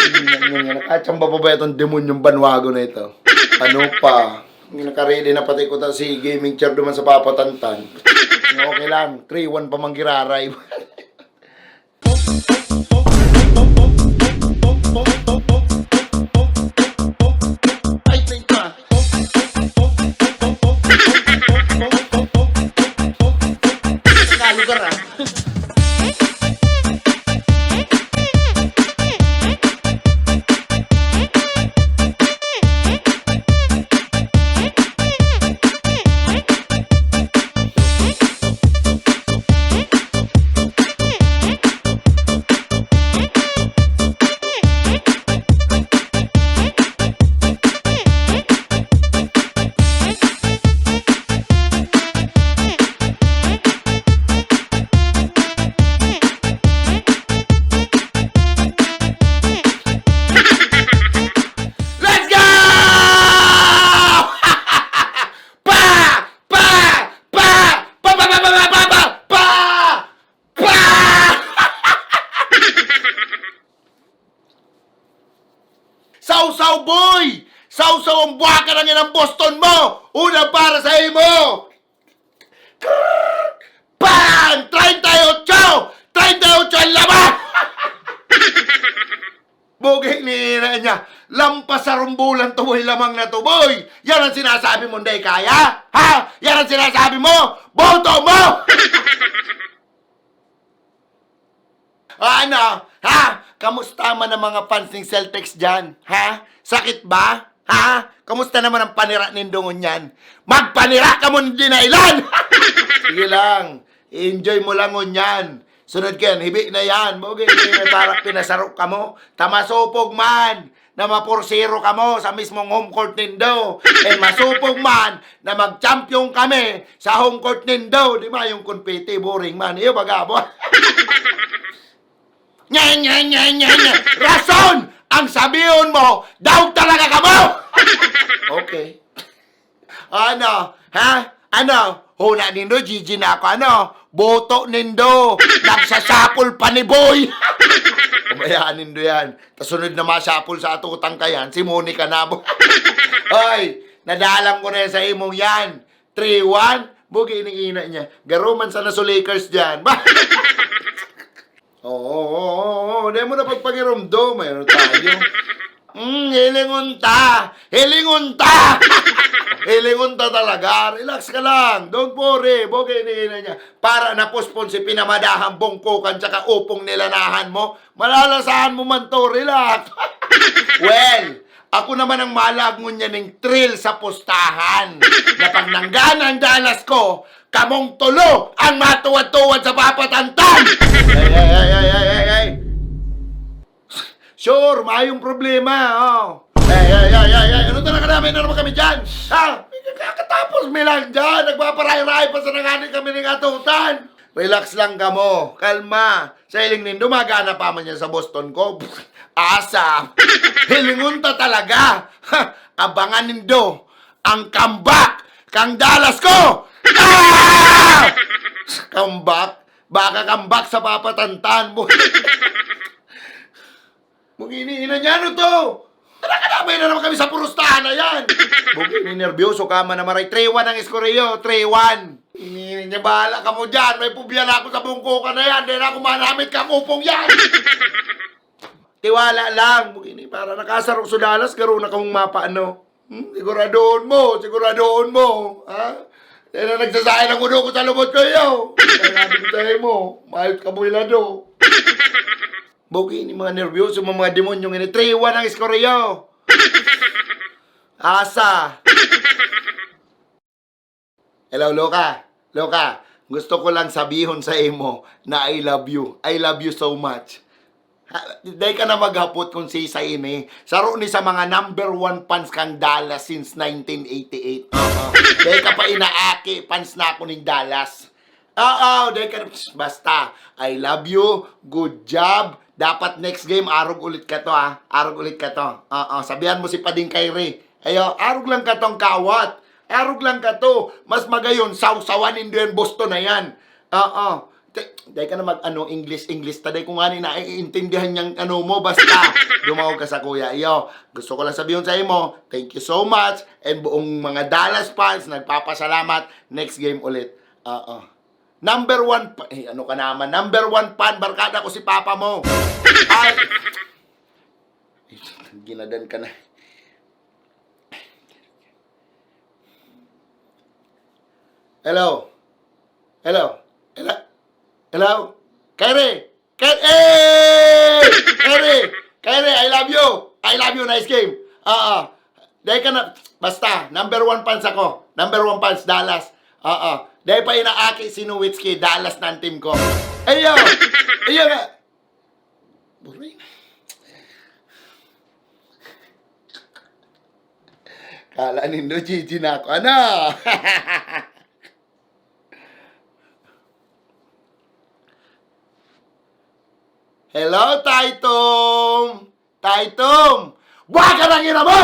Nakachamba pa ba itong demonyong banwago na ito? Ano pa? Nakaready na pati ko si gaming chair duman sa papatantan. Okay lang, 3-1 pa manggiraray. Ay, thank you. Nakalugar ah. Sausaw boy! Sausaw ang buwaka ng inang Boston mo! Una para sa imo! Bang! 38! 38 ang laman! Bugay ni ina niya. Lampas sa rumbulan to boy, lamang na to boy! Yan ang sinasabi mo, hindi kaya? Ha? Yan ang sinasabi mo? Boto mo! Ano? Ha? Kamusta man ang mga fans ng Celtics dyan? Ha? Sakit ba? Ha? Kamusta naman ang panira nindungon yan? Magpanira ka mo hindi na ilan! Sige lang. Enjoy mo lang on yan. Sunod ka yan. Hibi na yan. Bugay, para pinasarok ka mo. Tamasupog man na mapursiro ka mo sa mismong home court nindo. And masupog man na mag-champion kami sa home court nindo. Di ba yung confetti boring man? Iyo bagabo. Nya. Rason! Ang sabihin mo, daw talaga ka mo! Okay. Ano? Ha? Ano? Huna nindo, Gigi na ako. Ano? Boto nindo. Nagsasapol pa ni Boy. Kumayaan nindo yan. Tasunod na masapol sa atutang ka yan. Si Monica na mo. Hoy, nadalang ko na yan sa imong yan. 3-1? Bugi ina niya. Garuman sa naso Lakers dyan. Oo. Hindi mo na pagpagirumdo. Mayroon tayo. Hilingunta! Hilingunta talaga. Relax ka lang. Don't worry. Bogey na niya. Para napuspon si pinamadahang bongkokan tsaka upong nilanahan mo. Malalasahan mo man to. Relax. Well, ako naman ang malagngon niya ng thrill sa pustahan. Na pag nanggana ang dalas ko, kamong tulo ang matuwad-tuwad sa papatantan! Hey! Sure, mayong problema, oh. Hey! Ano talaga namin? Ano naman kami dyan? Ha? Kakatapos may lang dyan. Nagpaparay-ray pa sa nanganin kami ng atutan. Relax lang ka mo. Kalma. Sa hiling nindo, magana pa man yan sa Boston ko. Asa. Hilingunta talaga. Abangan nindo. Ang comeback. Kang Dallas ko. Ah! Comeback? Baka comeback sa papatantan mo. Muginiinan niya, ano to? Talaga na naman kami sa purustahan na yan. Bugini, nervyoso ka man na maray. 3-1 ang iskoreo. 3-1. Iniinin niya, bahala ka mo dyan. May pubya na ako sa bungkukan na yan. Dahil ako manamit kang upong yan. Tiwala lang. Bugini, para nakasarok sa Dallas, garo na kang mapaano. Siguradoon mo. Ha? Dahil na nagsasaya ng uno ko sa lubot ko iyo. Kaya nabi ko tayo mo, mahal ka mo ilado. Bogi ni mga nervyoso, mga demonyong ini. 3-1 ang iskoreo. Asa. Hello, Loka. Gusto ko lang sabihon sa imo na I love you. I love you so much. Dahil ka na maghapot kung si isa ini. Saro ni sa mga #1 fans kang Dallas since 1988. Dahil ka pa inaaki, fans na ako ng Dallas. Dahil ka, basta, I love you, good job. Dapat next game, arog ulit ka to, ha. Arog ulit ka to. Sabihan mo si Pading Kyrie. Arog lang ka tong kawat. Arog lang ka to. Mas magayon, sausawanin din Boston na yan. Dahil ka na mag-ano, English, taday kung nga naiintindihan niyang ano mo, basta dumawag ka sa kuya. Iyo, gusto ko lang sabihin sa imo, thank you so much, and buong mga Dallas fans, nagpapasalamat, next game ulit. Number 1, ano ka naman, number 1 fan, barkada ko si papa mo. Ay, ginadan ka na. Hello? Hello? Hello? Hello? Kyrie! Hey! Kyrie, I love you! I love you, nice game. Dahil ka na, basta, number 1 fans ako. Number 1 fans, Dallas. Dahil pa inaaki si Nowitzki, Dallas na ang team ko. Ayo! Ayo nga! Buray na. Kala nindo, Gigi na ako. Ano? Hello, Taitom! Taitom! Wag ka nang ina mo!